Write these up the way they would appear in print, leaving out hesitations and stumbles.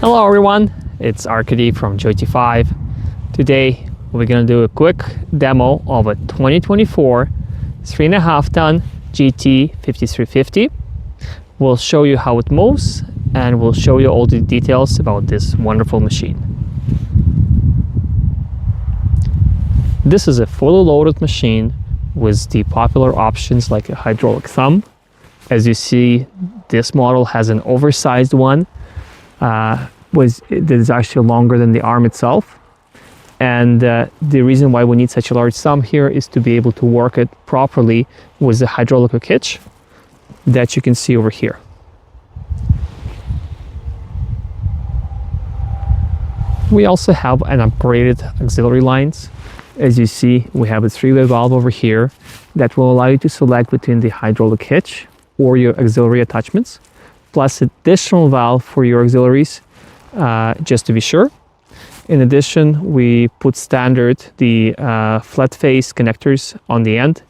Hello everyone, it's RKD from JoyT5. Today we're going to do a quick demo of a 2024 3.5 ton JT5350. We'll show you how it moves and we'll show you all the details about this wonderful machine. This is a fully loaded machine with the popular options like a hydraulic thumb. As you see, this model has an oversized one that is actually longer than the arm itself. And the reason why we need such a large thumb here is to be able to work it properly with the hydraulic hook hitch that you can see over here. We also have an upgraded auxiliary lines. As you see, we have a 3-way valve over here that will allow you to select between the hydraulic hitch or your auxiliary attachments, plus additional valve for your auxiliaries, just to be sure. In addition, we put standard the flat face connectors on the end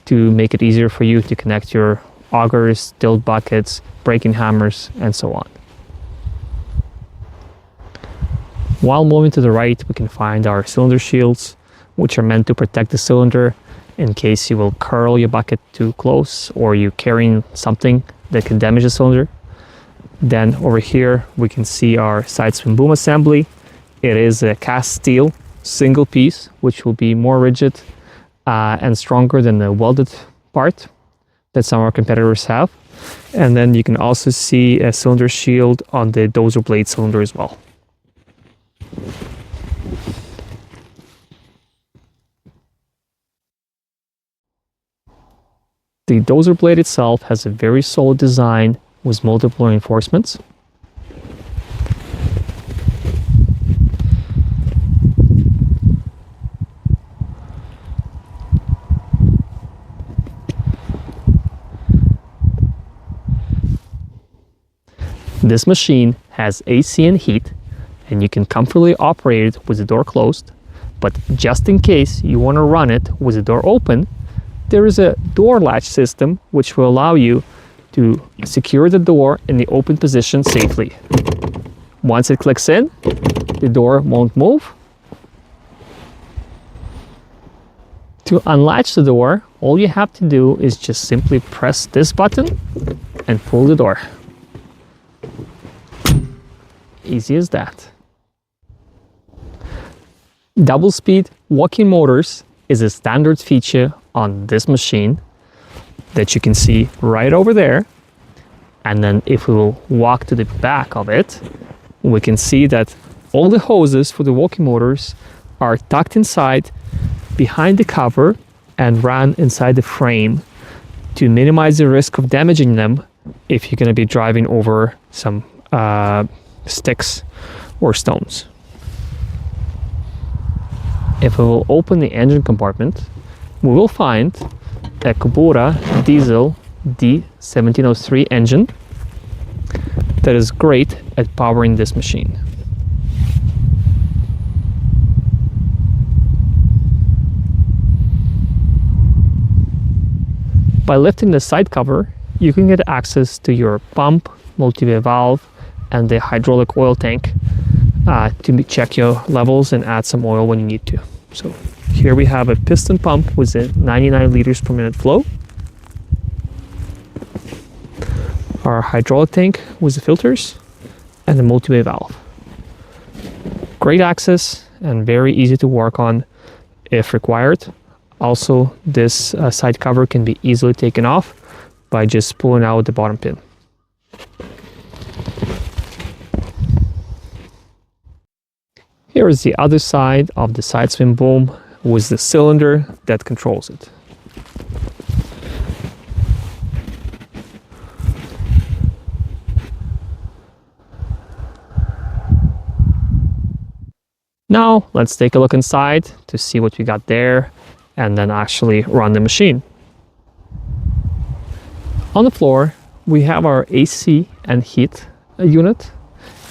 to make it easier for you to connect your augers, tilt buckets, braking hammers, and so on. While moving to the right, we can find our cylinder shields, which are meant to protect the cylinder in case you will curl your bucket too close or you're carrying something that can damage the cylinder. Then over here, we can see our side swing boom assembly. It is a cast steel single piece, which will be more rigid and stronger than the welded part that some of our competitors have. And then you can also see a cylinder shield on the Dozer Blade cylinder as well. The Dozer Blade itself has a very solid design with multiple reinforcements. This machine has AC and heat, and you can comfortably operate it with the door closed. But just in case you want to run it with the door open, there is a door latch system which will allow you to secure the door in the open position safely. Once it clicks in, the door won't move. To unlatch the door, all you have to do is just simply press this button and pull the door. Easy as that. Double speed walking motors is a standard feature on this machine that you can see right over there. And then if we will walk to the back of it, we can see that all the hoses for the walking motors are tucked inside behind the cover and run inside the frame to minimize the risk of damaging them if you're going to be driving over some sticks or stones. If we will open the engine compartment, we will find a Kubota diesel D1703 engine that is great at powering this machine. By lifting the side cover, you can get access to your pump, multi-way valve, and the hydraulic oil tank to check your levels and add some oil when you need to. So here we have a piston pump with a 99 liters per minute flow. Our hydraulic tank with the filters and the multi-way valve. Great access and very easy to work on if required. Also, this side cover can be easily taken off by just pulling out the bottom pin. Here is the other side of the side swing boom with the cylinder that controls it. Now let's take a look inside to see what we got there and then actually run the machine. On the floor we have our AC and heat unit.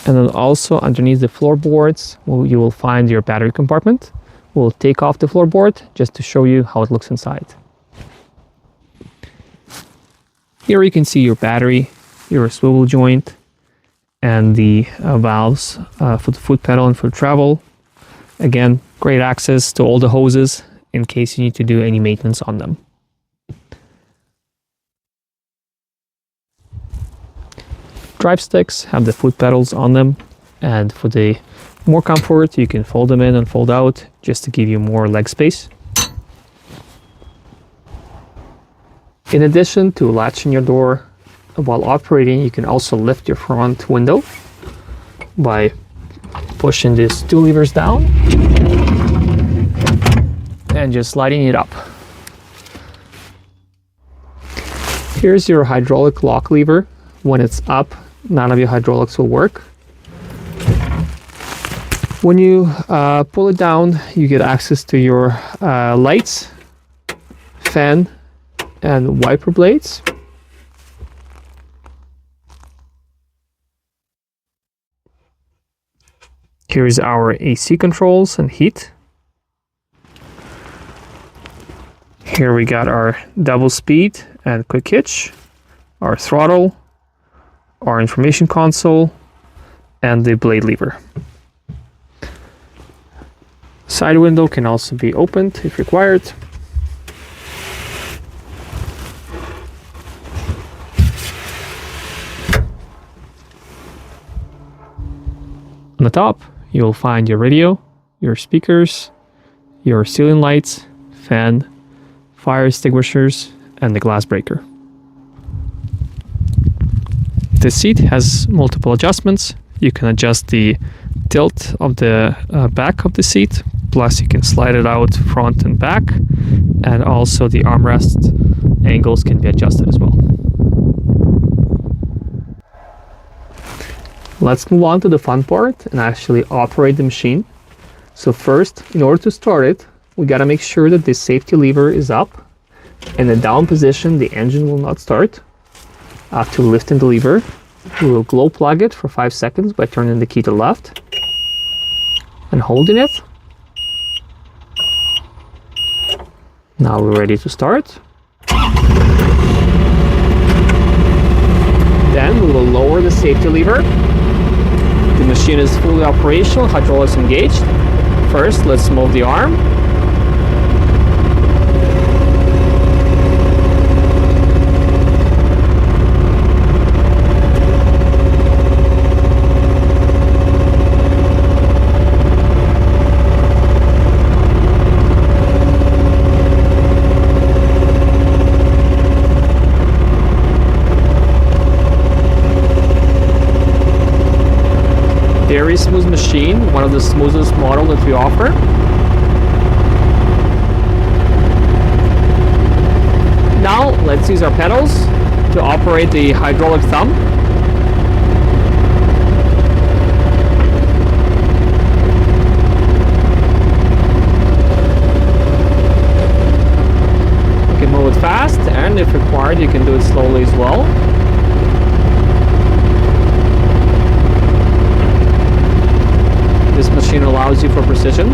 And then also underneath the floorboards, you will find your battery compartment. We'll take off the floorboard just to show you how it looks inside. Here you can see your battery, your swivel joint, and the valves for the foot pedal and for travel. Again, great access to all the hoses in case you need to do any maintenance on them. Drive sticks have the foot pedals on them, and for the more comfort you can fold them in and fold out just to give you more leg space. In addition to latching your door while operating, you can also lift your front window by pushing these two levers down and just sliding it up. Here's your hydraulic lock lever. When it's up, none of your hydraulics will work. When you pull it down, you get access to your lights, fan, and wiper blades. Here's our AC controls and heat. Here we got our double speed and quick hitch, our throttle, our information console, and the blade lever. Side window can also be opened if required. On the top, you'll find your radio, your speakers, your ceiling lights, fan, fire extinguishers, and the glass breaker. The seat has multiple adjustments. You can adjust the tilt of the back of the seat, plus you can slide it out front and back, and also the armrest angles can be adjusted as well. Let's move on to the fun part and actually operate the machine. So first, in order to start it, we gotta make sure that the safety lever is up. In the down position, the engine will not start. After lifting the lever, we will glow plug it for 5 seconds by turning the key to the left and holding it. Now we're ready to start. Then we will lower the safety lever. The machine is fully operational, hydraulics engaged. First, let's move the arm. Very smooth machine, one of the smoothest model that we offer. Now let's use our pedals to operate the hydraulic thumb. You can move it fast, and if required you can do it slowly as well. This machine allows you for precision.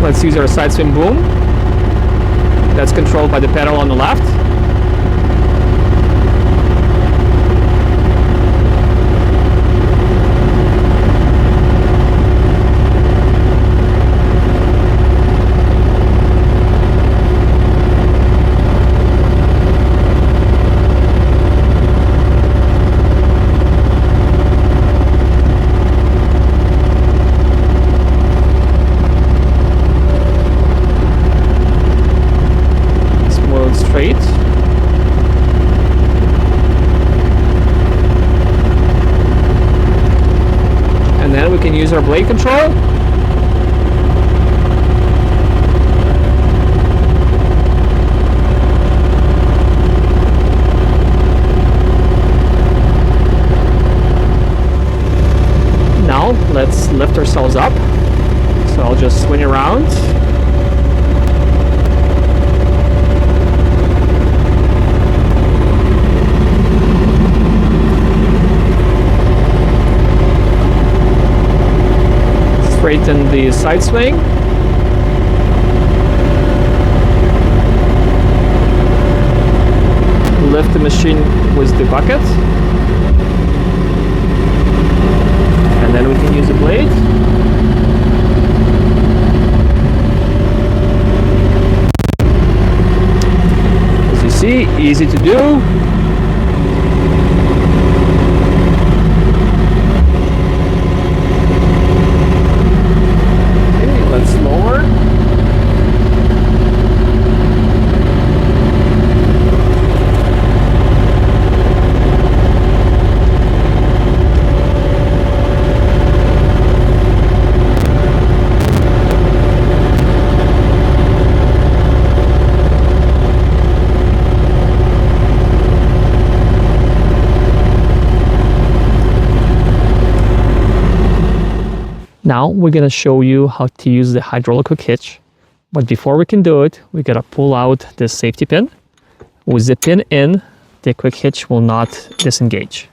Let's use our side swing boom. That's controlled by the pedal on the left. Straight. And then we can use our blade control. Now let's lift ourselves up. So I'll just swing around. Straighten the side swing. lift the machine with the bucket. And then we can use the blade. As you see, easy to do. Now we're gonna show you how to use the hydraulic hook hitch. But before we can do it, we gotta pull out this safety pin. With the pin in, the quick hitch will not disengage.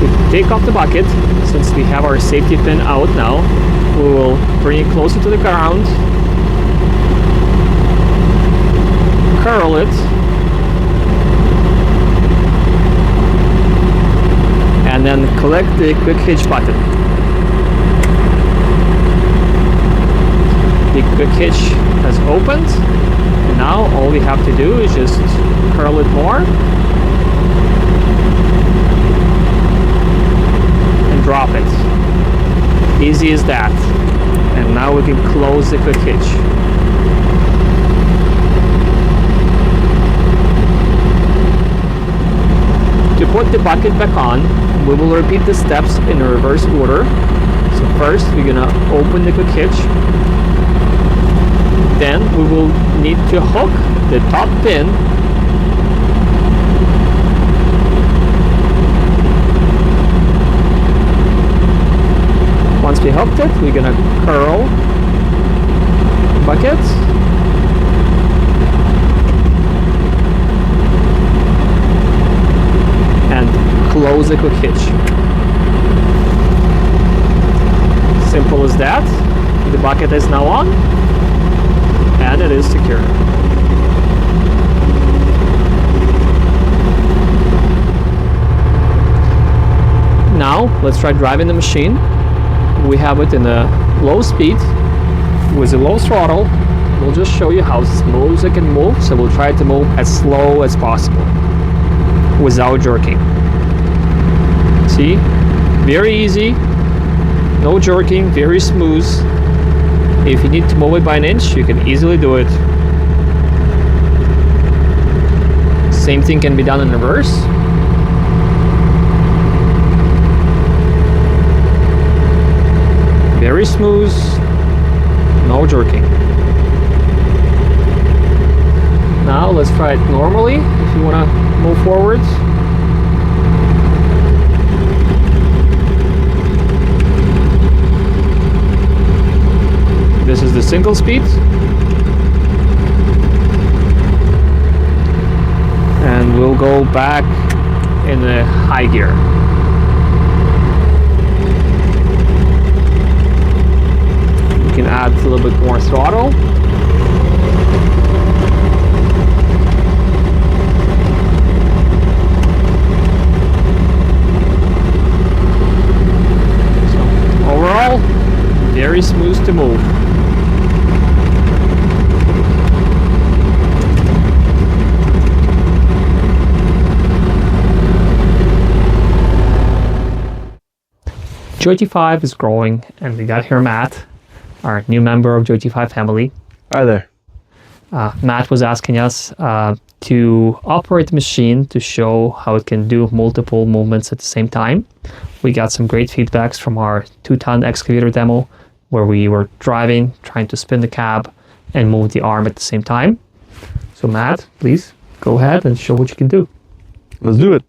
We take off the bucket. Since we have our safety pin out now, we will bring it closer to the ground, curl it, and then collect the quick hitch button. The quick hitch has opened, and now all we have to do is just curl it more and drop it. Easy as that. And now we can close the quick hitch. To put the bucket back on, we will repeat the steps in a reverse order. So first we're gonna open the quick hitch. Then we will need to hook the top pin Once we hooked it, we're gonna curl the bucket and close the quick hitch. Simple as that. The bucket is now on and it is secure. Now let's try driving the machine. We have it in a low speed with a low throttle. We'll just show you how smooth it can move, so we'll try to move as slow as possible without jerking. See? Very easy, no jerking, very smooth. If you need to move it by an inch, you can easily do it. Same thing can be done in reverse. Very smooth, no jerking. Now let's try it normally if you want to move forwards. This is the single speed. And we'll go back in the high gear. You can add a little bit more throttle. So overall, very smooth to move. JoyT5 is growing, and we got here Matt, our new member of JoyT5 family. Hi there. Matt was asking us to operate the machine to show how it can do multiple movements at the same time. We got some great feedbacks from our 2-ton excavator demo where we were driving, trying to spin the cab and move the arm at the same time. So Matt, please go ahead and show what you can do. Let's do it.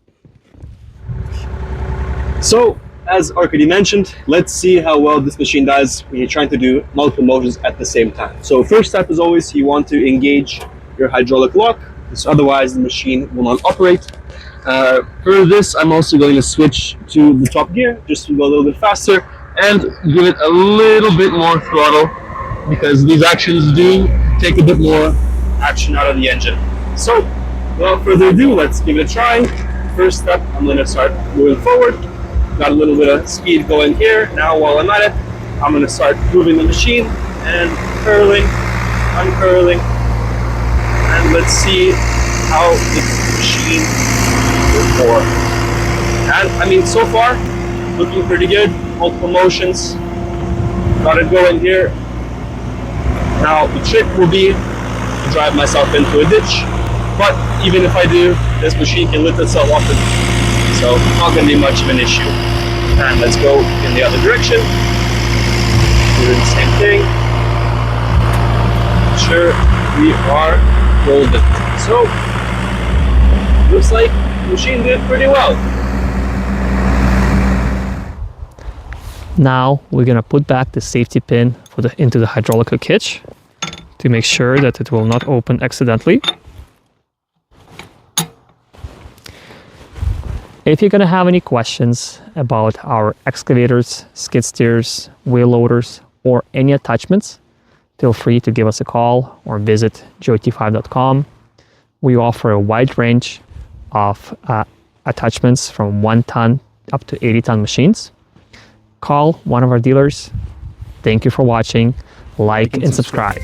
So, as Arkady mentioned, let's see how well this machine does when you're trying to do multiple motions at the same time. So first step, as always, you want to engage your hydraulic lock, because otherwise the machine will not operate. For this, I'm also going to switch to the top gear, just to go a little bit faster, and give it a little bit more throttle, because these actions do take a bit more action out of the engine. So, without further ado, let's give it a try. First step, I'm going to start moving forward. Got a little bit of speed going here. Now, while I'm at it, I'm going to start moving the machine and curling, uncurling, and let's see how the machine will perform. And I mean, so far, looking pretty good. Multiple motions. Got it going here. Now, the trick will be to drive myself into a ditch, but even if I do, this machine can lift itself off the ditch, so not going to be much of an issue. And let's go in the other direction, doing the same thing. Sure, we are golden. So, looks like the machine did pretty well. Now we're gonna put back the safety pin into the hydraulic hook hitch to make sure that it will not open accidentally. If you're gonna have any questions about our excavators, skid steers, wheel loaders, or any attachments, feel free to give us a call or visit JoyT5.com. We offer a wide range of attachments from 1 ton up to 80-ton machines. Call one of our dealers. Thank you for watching. Like and subscribe.